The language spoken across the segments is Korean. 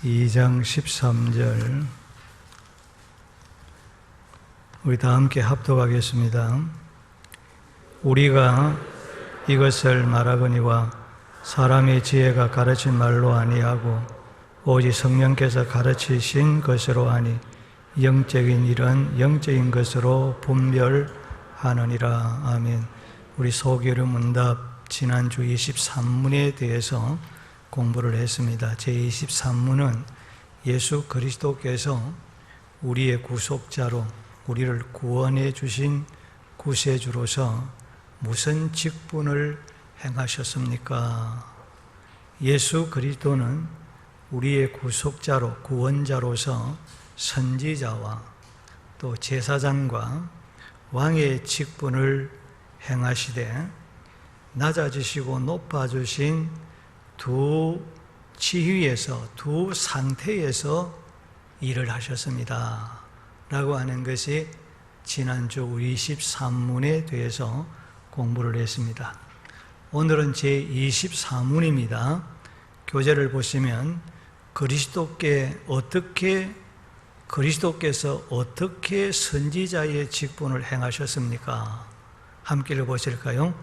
2장 13절 우리 다 함께 합독하겠습니다. 우리가 이것을 말하거니와 사람의 지혜가 가르친 말로 아니하고 오직 성령께서 가르치신 것으로 하니 영적인 일은 영적인 것으로 분별하느니라. 아멘. 우리 소교류 문답 지난주 23문에 대해서 공부를 했습니다. 제23문은 예수 그리스도께서 우리의 구속자로 우리를 구원해 주신 구세주로서 무슨 직분을 행하셨습니까? 예수 그리스도는 우리의 구속자로 구원자로서 선지자와 또 제사장과 왕의 직분을 행하시되 낮아지시고 높아주신 두 지위에서 두 상태에서 일을 하셨습니다 라고 하는 것이 지난주 23문에 대해서 공부를 했습니다. 오늘은 제24문입니다. 교재를 보시면 그리스도께서 어떻게 선지자의 직분을 행하셨습니까? 함께 읽어보실까요?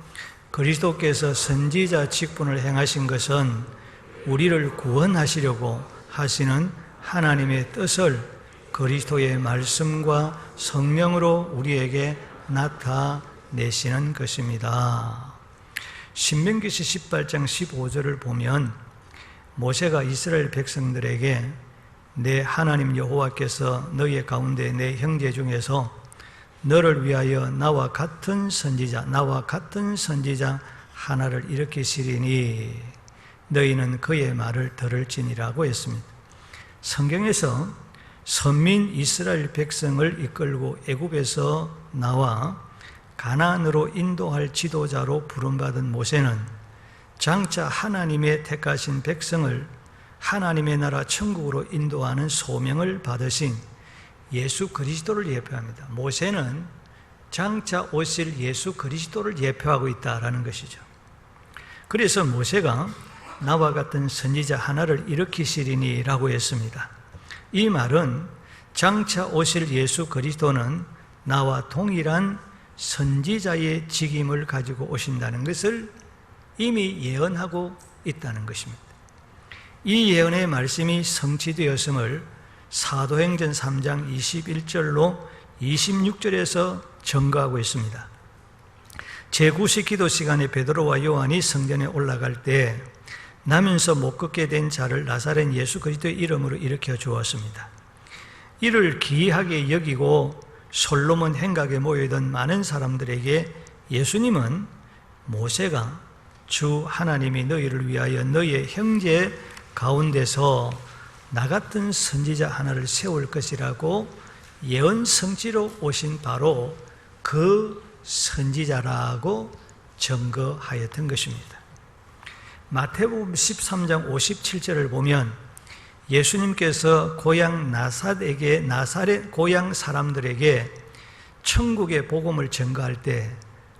그리스도께서 선지자 직분을 행하신 것은 우리를 구원하시려고 하시는 하나님의 뜻을 그리스도의 말씀과 성령으로 우리에게 나타내시는 것입니다. 신명기시 18장 15절을 보면 모세가 이스라엘 백성들에게 내 하나님 여호와께서 너희 가운데 내 형제 중에서 너를 위하여 나와 같은 선지자 하나를 일으키시리니 너희는 그의 말을 들을지니라고 했습니다. 성경에서 선민 이스라엘 백성을 이끌고 애굽에서 나와 가나안으로 인도할 지도자로 부름받은 모세는 장차 하나님의 택하신 백성을 하나님의 나라 천국으로 인도하는 소명을 받으신 예수 그리스도를 예표합니다. 모세는 장차 오실 예수 그리스도를 예표하고 있다라는 것이죠. 그래서 모세가 나와 같은 선지자 하나를 일으키시리니 라고 했습니다. 이 말은 장차 오실 예수 그리스도는 나와 동일한 선지자의 직임을 가지고 오신다는 것을 이미 예언하고 있다는 것입니다. 이 예언의 말씀이 성취되었음을 사도행전 3장 21절로 26절에서 증거하고 있습니다. 제9식 기도 시간에 베드로와 요한이 성전에 올라갈 때 나면서 못 걷게 된 자를 나사렛 예수 그리스도의 이름으로 일으켜 주었습니다. 이를 기이하게 여기고 솔로몬 행각에 모여있던 많은 사람들에게 예수님은 모세가 주 하나님이 너희를 위하여 너희의 형제 가운데서 나 같은 선지자 하나를 세울 것이라고 예언 성취로 오신 바로 그 선지자라고 증거하였던 것입니다. 마태복음 13장 57절을 보면 예수님께서 고향 나사렛 고향 사람들에게 천국의 복음을 증거할 때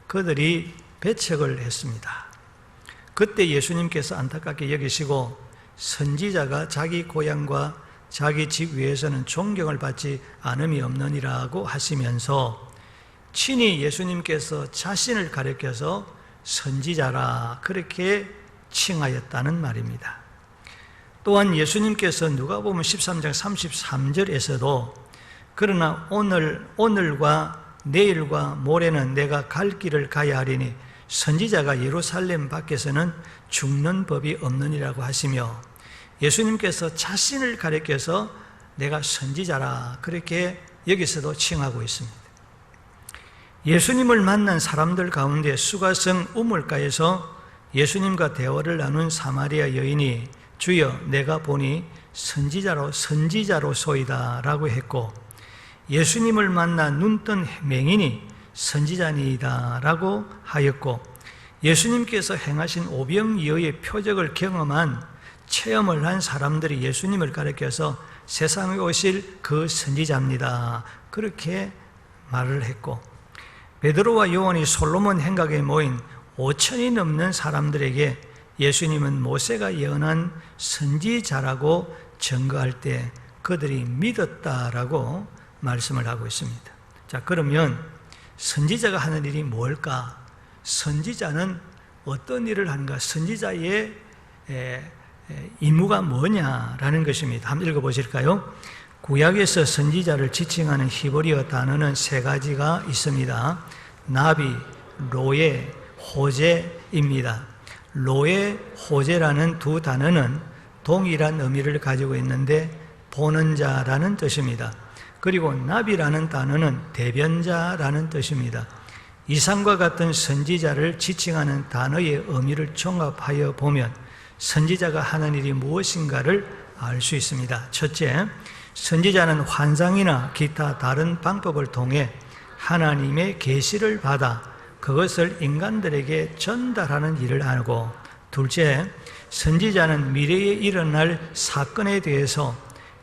그들이 배척을 했습니다. 그때 예수님께서 안타깝게 여기시고 선지자가 자기 고향과 자기 집 위에서는 존경을 받지 않음이 없느니라고 하시면서 친히 예수님께서 자신을 가리켜서 선지자라 그렇게 칭하였다는 말입니다. 또한 예수님께서 누가복음 13장 33절에서도 그러나 오늘과 내일과 모레는 내가 갈 길을 가야 하리니 선지자가 예루살렘 밖에서는 죽는 법이 없느니라고 하시며 예수님께서 자신을 가리켜서 내가 선지자라 그렇게 여기서도 칭하고 있습니다. 예수님을 만난 사람들 가운데 수가성 우물가에서 예수님과 대화를 나눈 사마리아 여인이 주여 내가 보니 선지자로소이다 라고 했고 예수님을 만나 눈뜬 맹인이 선지자니이다 라고 하였고 예수님께서 행하신 오병이어의 표적을 경험한 체험을 한 사람들이 예수님을 가리켜서 세상에 오실 그 선지자입니다 그렇게 말을 했고 베드로와 요한이 솔로몬 행각에 모인 5천이 넘는 사람들에게 예수님은 모세가 예언한 선지자라고 증거할 때 그들이 믿었다라고 말씀을 하고 있습니다. 자, 그러면 선지자가 하는 일이 뭘까? 선지자는 어떤 일을 하는가? 선지자의 임무가 뭐냐라는 것입니다. 한번 읽어보실까요? 구약에서 선지자를 지칭하는 히브리어 단어는 세 가지가 있습니다. 나비, 로에, 호제입니다. 로에, 호제라는 두 단어는 동일한 의미를 가지고 있는데 보는 자라는 뜻입니다. 그리고 나비라는 단어는 대변자라는 뜻입니다. 이상과 같은 선지자를 지칭하는 단어의 의미를 종합하여 보면 선지자가 하는 일이 무엇인가를 알 수 있습니다. 첫째, 선지자는 환상이나 기타 다른 방법을 통해 하나님의 계시를 받아 그것을 인간들에게 전달하는 일을 하고, 둘째, 선지자는 미래에 일어날 사건에 대해서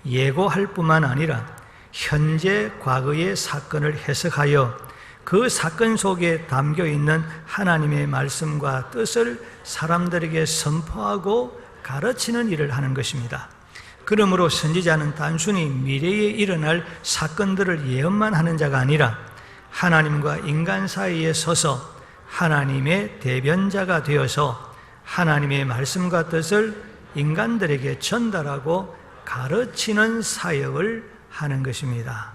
예고할 뿐만 아니라 현재, 과거의 사건을 해석하여 그 사건 속에 담겨 있는 하나님의 말씀과 뜻을 사람들에게 선포하고 가르치는 일을 하는 것입니다. 그러므로 선지자는 단순히 미래에 일어날 사건들을 예언만 하는 자가 아니라 하나님과 인간 사이에 서서 하나님의 대변자가 되어서 하나님의 말씀과 뜻을 인간들에게 전달하고 가르치는 사역을 하는 것입니다.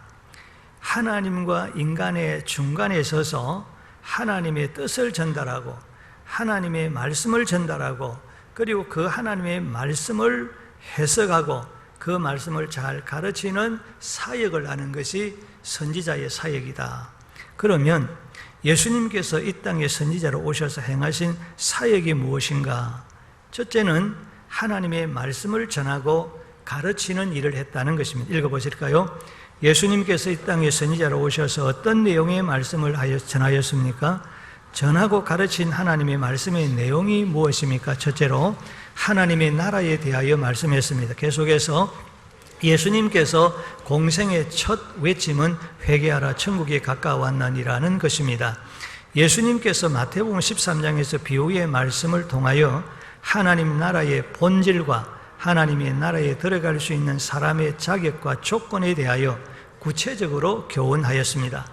하나님과 인간의 중간에 서서 하나님의 뜻을 전달하고 하나님의 말씀을 전달하고 그리고 그 하나님의 말씀을 해석하고 그 말씀을 잘 가르치는 사역을 하는 것이 선지자의 사역이다. 그러면 예수님께서 이 땅에 선지자로 오셔서 행하신 사역이 무엇인가? 첫째는 하나님의 말씀을 전하고 가르치는 일을 했다는 것입니다. 읽어보실까요? 예수님께서 이 땅에 선지자로 오셔서 어떤 내용의 말씀을 전하였습니까? 전하고 가르친 하나님의 말씀의 내용이 무엇입니까? 첫째로 하나님의 나라에 대하여 말씀했습니다. 계속해서 예수님께서 공생의 첫 외침은 회개하라 천국이 가까웠나니라는 것입니다. 예수님께서 마태복음 13장에서 비유의 말씀을 통하여 하나님 나라의 본질과 하나님의 나라에 들어갈 수 있는 사람의 자격과 조건에 대하여 구체적으로 교훈하였습니다.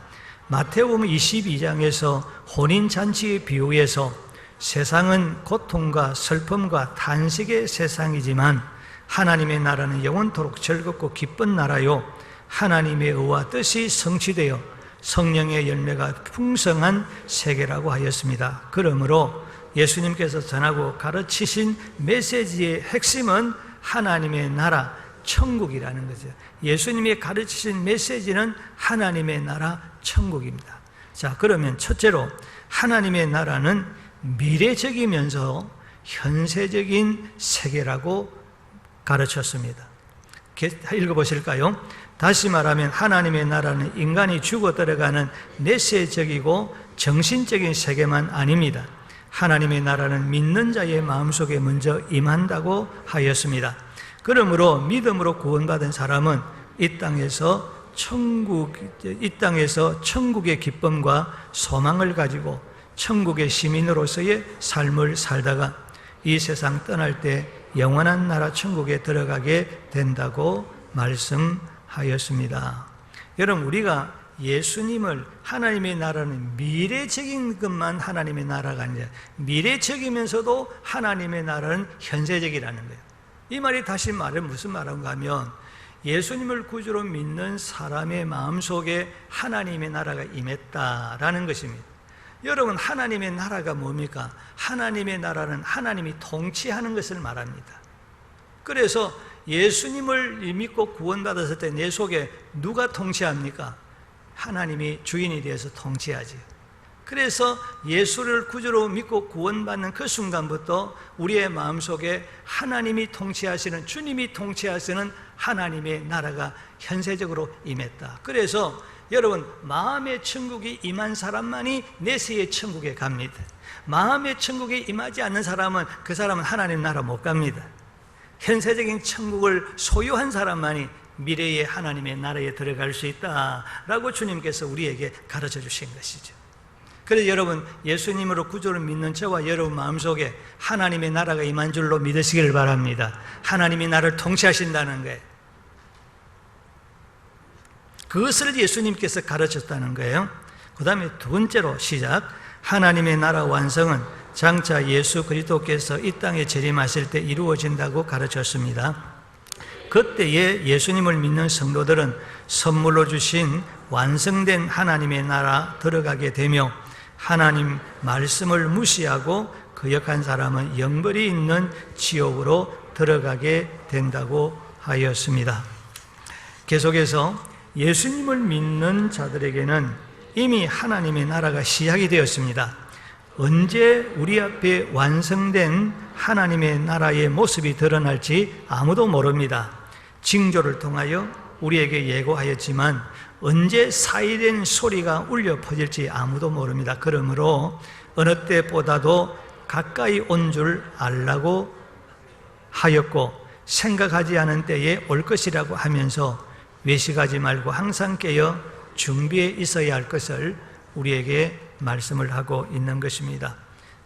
마태복음 22장에서 혼인잔치의 비유에서 세상은 고통과 슬픔과 탄식의 세상이지만 하나님의 나라는 영원토록 즐겁고 기쁜 나라요 하나님의 의와 뜻이 성취되어 성령의 열매가 풍성한 세계라고 하였습니다. 그러므로 예수님께서 전하고 가르치신 메시지의 핵심은 하나님의 나라, 천국이라는 거죠. 예수님이 가르치신 메시지는 하나님의 나라, 천국입니다. 자, 그러면 첫째로 하나님의 나라는 미래적이면서 현세적인 세계라고 가르쳤습니다. 읽어보실까요? 다시 말하면 하나님의 나라는 인간이 죽어 들어가는 내세적이고 정신적인 세계만 아닙니다. 하나님의 나라는 믿는 자의 마음속에 먼저 임한다고 하였습니다. 그러므로 믿음으로 구원받은 사람은 이 땅에서 천국의 기쁨과 소망을 가지고 천국의 시민으로서의 삶을 살다가 이 세상 떠날 때 영원한 나라 천국에 들어가게 된다고 말씀하였습니다. 여러분, 우리가 예수님을 하나님의 나라는 미래적인 것만 하나님의 나라가 아니라 미래적이면서도 하나님의 나라는 현세적이라는 거예요. 이 말이 다시 말하면 무슨 말인가 하면 예수님을 구주로 믿는 사람의 마음속에 하나님의 나라가 임했다라는 것입니다. 여러분, 하나님의 나라가 뭡니까? 하나님의 나라는 하나님이 통치하는 것을 말합니다. 그래서 예수님을 믿고 구원받았을 때 내 속에 누가 통치합니까? 하나님이 주인이 되어서 통치하지. 그래서 예수를 구주로 믿고 구원받는 그 순간부터 우리의 마음속에 하나님이 통치하시는, 주님이 통치하시는 하나님의 나라가 현세적으로 임했다. 그래서 여러분, 마음의 천국이 임한 사람만이 내세의 천국에 갑니다. 마음의 천국에 임하지 않는 사람은 그 사람은 하나님 나라 못 갑니다. 현세적인 천국을 소유한 사람만이 미래의 하나님의 나라에 들어갈 수 있다라고 주님께서 우리에게 가르쳐 주신 것이죠. 그래서 여러분, 예수님으로 구주를 믿는 저와 여러분 마음속에 하나님의 나라가 임한 줄로 믿으시길 바랍니다. 하나님이 나를 통치하신다는 거예요. 그것을 예수님께서 가르쳤다는 거예요. 그 다음에 두 번째로 시작. 하나님의 나라 완성은 장차 예수 그리스도께서 이 땅에 재림하실 때 이루어진다고 가르쳤습니다. 그때에 예수님을 믿는 성도들은 선물로 주신 완성된 하나님의 나라 들어가게 되며, 하나님 말씀을 무시하고 거역한 사람은 영벌이 있는 지옥으로 들어가게 된다고 하였습니다. 계속해서 예수님을 믿는 자들에게는 이미 하나님의 나라가 시작이 되었습니다. 언제 우리 앞에 완성된 하나님의 나라의 모습이 드러날지 아무도 모릅니다. 징조를 통하여 우리에게 예고하였지만 언제 사이된 소리가 울려 퍼질지 아무도 모릅니다. 그러므로 어느 때보다도 가까이 온 줄 알라고 하였고, 생각하지 않은 때에 올 것이라고 하면서 외식하지 말고 항상 깨어 준비해 있어야 할 것을 우리에게 말씀을 하고 있는 것입니다.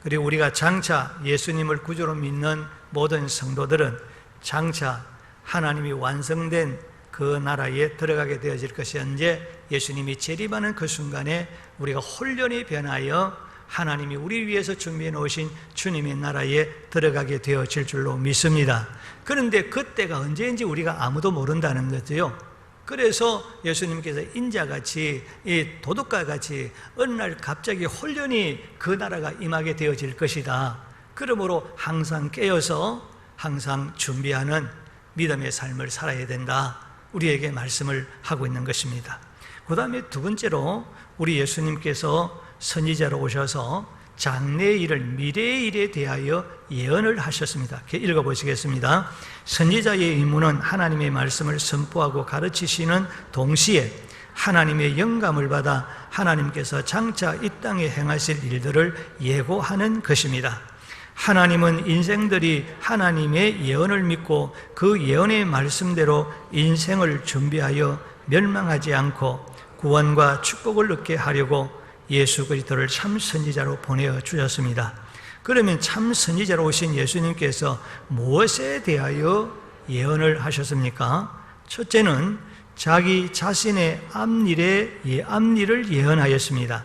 그리고 우리가 장차 예수님을 구주로 믿는 모든 성도들은 장차 하나님이 완성된 그 나라에 들어가게 되어질 것이, 언제 예수님이 재림하는 그 순간에 우리가 홀연히 변하여 하나님이 우리 위해서 준비해 놓으신 주님의 나라에 들어가게 되어질 줄로 믿습니다. 그런데 그때가 언제인지 우리가 아무도 모른다는 거죠. 그래서 예수님께서 인자같이, 이 도둑과같이 어느 날 갑자기 홀연히 그 나라가 임하게 되어질 것이다. 그러므로 항상 깨어서 항상 준비하는 믿음의 삶을 살아야 된다, 우리에게 말씀을 하고 있는 것입니다. 그 다음에 두 번째로 우리 예수님께서 선지자로 오셔서 장래의 일을, 미래의 일에 대하여 예언을 하셨습니다. 읽어보시겠습니다. 선지자의 임무는 하나님의 말씀을 선포하고 가르치시는 동시에 하나님의 영감을 받아 하나님께서 장차 이 땅에 행하실 일들을 예고하는 것입니다. 하나님은 인생들이 하나님의 예언을 믿고 그 예언의 말씀대로 인생을 준비하여 멸망하지 않고 구원과 축복을 얻게 하려고 예수 그리스도를 참 선지자로 보내어 주셨습니다. 그러면 참 선지자로 오신 예수님께서 무엇에 대하여 예언을 하셨습니까? 첫째는 자기 자신의 앞일을 예언하였습니다.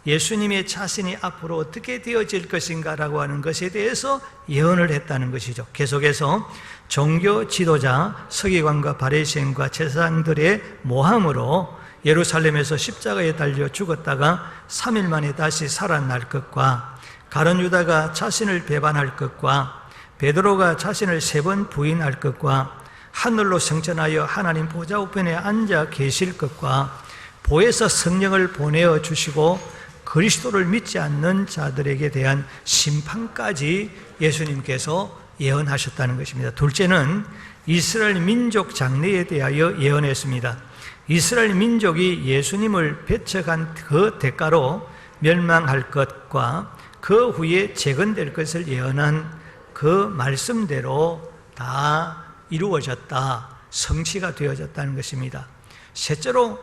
예수님의 자신이 앞으로 어떻게 되어질 것인가라고 하는 것에 대해서 예언을 했다는 것이죠. 계속해서 종교 지도자 서기관과 바리새인과 제사장들의 모함으로 예루살렘에서 십자가에 달려 죽었다가 3일 만에 다시 살아날 것과, 가룟 유다가 자신을 배반할 것과, 베드로가 자신을 3번 부인할 것과, 하늘로 승천하여 하나님 보좌 우편에 앉아 계실 것과, 보혜사 성령을 보내어 주시고 그리스도를 믿지 않는 자들에게 대한 심판까지 예수님께서 예언하셨다는 것입니다. 둘째는 이스라엘 민족 장래에 대하여 예언했습니다. 이스라엘 민족이 예수님을 배척한 그 대가로 멸망할 것과 그 후에 재건될 것을 예언한 그 말씀대로 다 이루어졌다, 성취가 되어졌다는 것입니다. 셋째로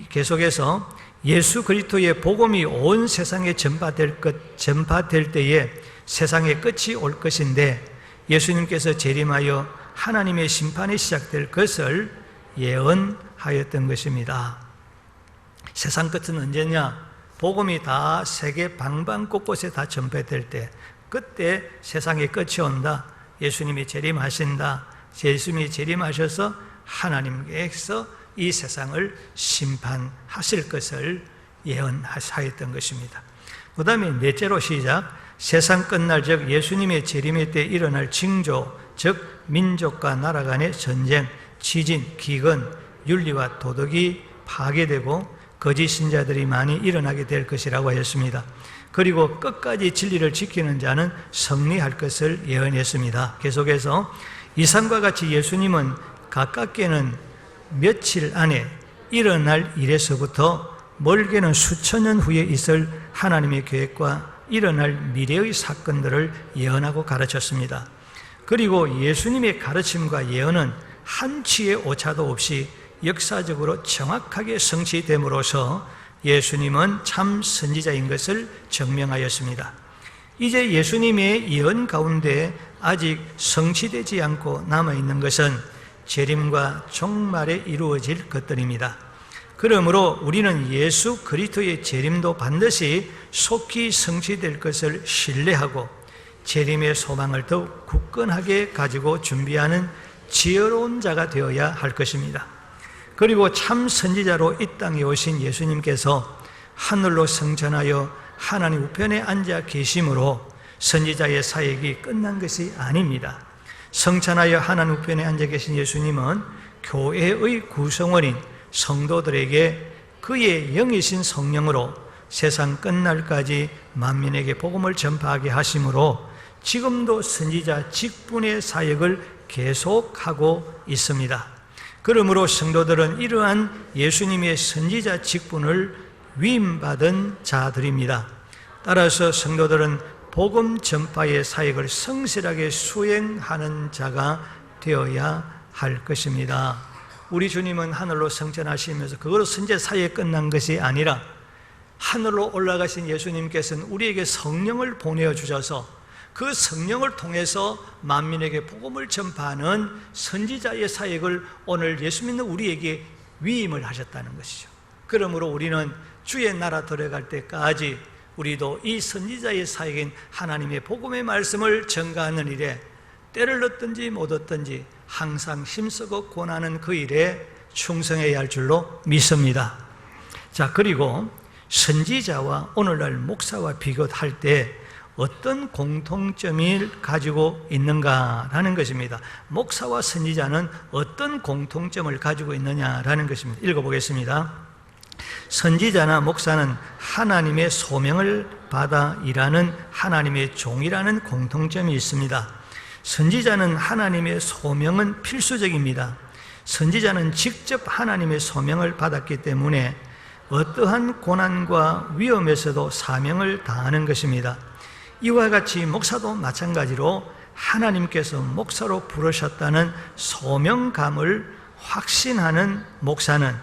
계속해서 예수 그리스도의 복음이 온 세상에 전파될 때에 세상의 끝이 올 것인데, 예수님께서 재림하여 하나님의 심판이 시작될 것을 예언하였던 것입니다. 세상 끝은 언제냐? 복음이 다 세계 방방 곳곳에 다 전파될 때, 그때 세상의 끝이 온다. 예수님이 재림하신다. 예수님이 재림하셔서 하나님께서 이 세상을 심판하실 것을 예언하였던 것입니다. 그 다음에 넷째로 시작. 세상 끝날 즉 예수님의 재림의 때 일어날 징조, 즉 민족과 나라 간의 전쟁, 지진, 기근, 윤리와 도덕이 파괴되고 거짓 신자들이 많이 일어나게 될 것이라고 하였습니다. 그리고 끝까지 진리를 지키는 자는 승리할 것을 예언했습니다. 계속해서 이상과 같이 예수님은 가깝게는 며칠 안에 일어날 일에서부터 멀게는 수천 년 후에 있을 하나님의 계획과 일어날 미래의 사건들을 예언하고 가르쳤습니다. 그리고 예수님의 가르침과 예언은 한치의 오차도 없이 역사적으로 정확하게 성취됨으로써 예수님은 참 선지자인 것을 증명하였습니다. 이제 예수님의 예언 가운데 아직 성취되지 않고 남아있는 것은 재림과 종말에 이루어질 것들입니다. 그러므로 우리는 예수 그리스도의 재림도 반드시 속히 성취될 것을 신뢰하고 재림의 소망을 더욱 굳건하게 가지고 준비하는 지혜로운 자가 되어야 할 것입니다. 그리고 참 선지자로 이 땅에 오신 예수님께서 하늘로 승천하여 하나님 우편에 앉아 계심으로 선지자의 사역이 끝난 것이 아닙니다. 승천하여 하나님 우편에 앉아 계신 예수님은 교회의 구성원인 성도들에게 그의 영이신 성령으로 세상 끝날까지 만민에게 복음을 전파하게 하심으로 지금도 선지자 직분의 사역을 계속하고 있습니다. 그러므로 성도들은 이러한 예수님의 선지자 직분을 위임받은 자들입니다. 따라서 성도들은 복음 전파의 사역을 성실하게 수행하는 자가 되어야 할 것입니다. 우리 주님은 하늘로 승천하시면서 그거로 선지자 사역이 끝난 것이 아니라 하늘로 올라가신 예수님께서는 우리에게 성령을 보내어 주셔서 그 성령을 통해서 만민에게 복음을 전파하는 선지자의 사역을 오늘 예수 믿는 우리에게 위임을 하셨다는 것이죠. 그러므로 우리는 주의 나라 들어갈 때까지 우리도 이 선지자의 사역인 하나님의 복음의 말씀을 전가하는 일에 때를 얻든지 못 얻든지 항상 힘쓰고 권하는 그 일에 충성해야 할 줄로 믿습니다. 자, 그리고 선지자와 오늘날 목사와 비교할 때 어떤 공통점을 가지고 있는가라는 것입니다. 목사와 선지자는 어떤 공통점을 가지고 있느냐라는 것입니다. 읽어보겠습니다. 선지자나 목사는 하나님의 소명을 받아 일하는 하나님의 종이라는 공통점이 있습니다. 선지자는 하나님의 소명은 필수적입니다. 선지자는 직접 하나님의 소명을 받았기 때문에 어떠한 고난과 위험에서도 사명을 다하는 것입니다. 이와 같이 목사도 마찬가지로 하나님께서 목사로 부르셨다는 소명감을 확신하는 목사는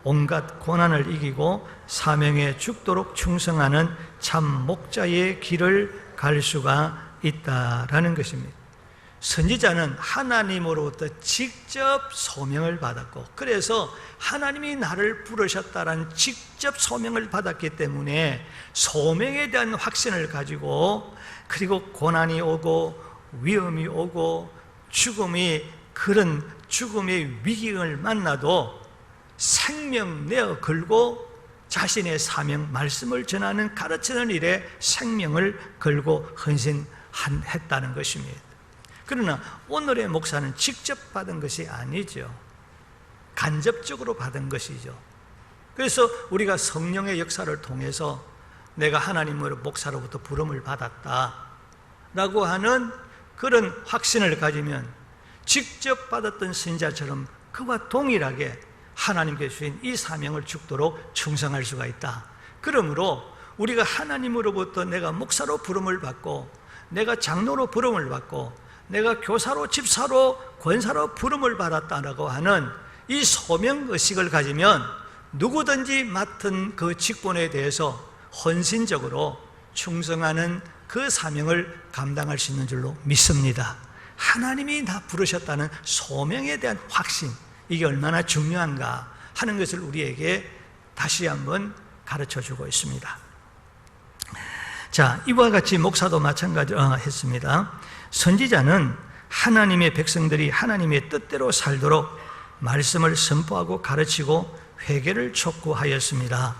온갖 고난을 이기고 사명에 죽도록 충성하는 참 목자의 길을 갈 수가 있다라는 것입니다. 선지자는 하나님으로부터 직접 소명을 받았고, 그래서 하나님이 나를 부르셨다라는 직접 소명을 받았기 때문에 소명에 대한 확신을 가지고, 그리고 고난이 오고 위험이 오고 그런 죽음의 위기를 만나도 생명 내어 걸고 자신의 사명, 말씀을 전하는 가르치는 일에 생명을 걸고 헌신했다는 것입니다. 그러나 오늘의 목사는 직접 받은 것이 아니죠. 간접적으로 받은 것이죠. 그래서 우리가 성령의 역사를 통해서 내가 하나님으로 목사로부터 부름을 받았다라고 하는 그런 확신을 가지면 직접 받았던 선지자처럼 그와 동일하게 하나님께 주신 이 사명을 죽도록 충성할 수가 있다. 그러므로 우리가 하나님으로부터 내가 목사로 부름을 받고, 내가 장로로 부름을 받고, 내가 교사로, 집사로, 권사로 부름을 받았다라고 하는 이 소명의식을 가지면 누구든지 맡은 그 직분에 대해서 헌신적으로 충성하는 그 사명을 감당할 수 있는 줄로 믿습니다. 하나님이 나 부르셨다는 소명에 대한 확신, 이게 얼마나 중요한가 하는 것을 우리에게 다시 한번 가르쳐주고 있습니다. 자, 이와 같이 목사도 마찬가지로 했습니다. 선지자는 하나님의 백성들이 하나님의 뜻대로 살도록 말씀을 선포하고 가르치고 회개를 촉구하였습니다.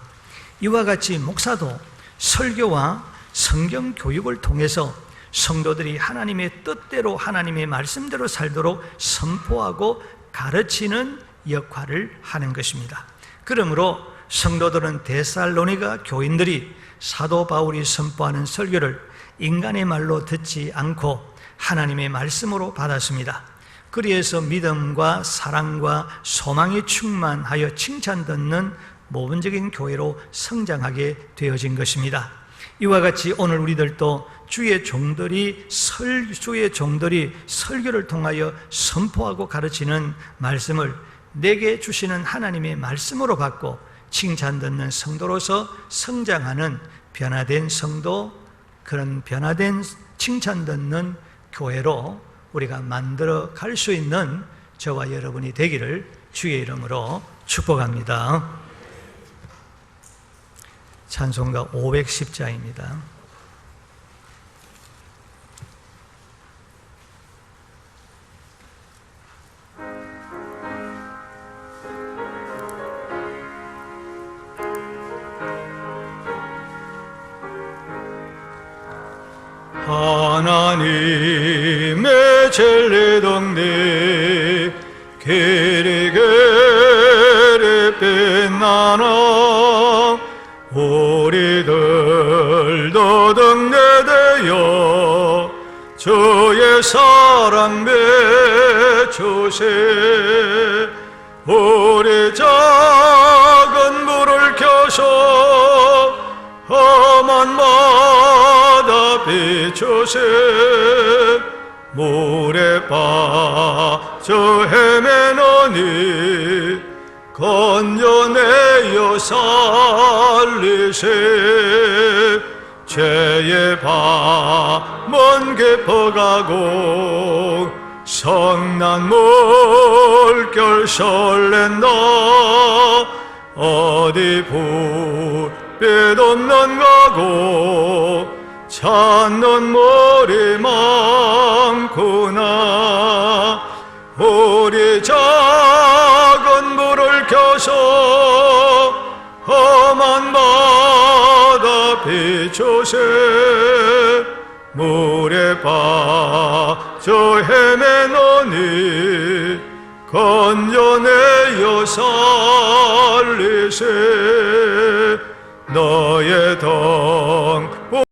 이와 같이 목사도 설교와 성경 교육을 통해서 성도들이 하나님의 뜻대로 하나님의 말씀대로 살도록 선포하고 가르치는 역할을 하는 것입니다. 그러므로 성도들은 데살로니가 교인들이 사도 바울이 선포하는 설교를 인간의 말로 듣지 않고 하나님의 말씀으로 받았습니다. 그리해서 믿음과 사랑과 소망이 충만하여 칭찬 듣는 모범적인 교회로 성장하게 되어진 것입니다. 이와 같이 오늘 우리들도 주의 종들이 설교를 통하여 선포하고 가르치는 말씀을 내게 주시는 하나님의 말씀으로 받고 칭찬 듣는 성도로서 성장하는 변화된 성도, 그런 변화된 칭찬 듣는 교회로 우리가 만들어 갈 수 있는 저와 여러분이 되기를 주의 이름으로 축복합니다. 찬송가 510자입니다. 하나님의 젤리덩니 길이 빛나나 우리들도 등대되어 주의 사랑 비추세 우리 작은 불을 켜서 험한 바다 비추세 물에 빠져 헤매노니 건져내어 살리세 죄의 밤은 깊어가고 성난 물결 설렌다 어디 불빛 없는 가고 찾는 물이 많구나 우리 작은 불을 켜서 험한 바다 비추세 물에 빠져 헤매노니 건져내어 살리세 너의 더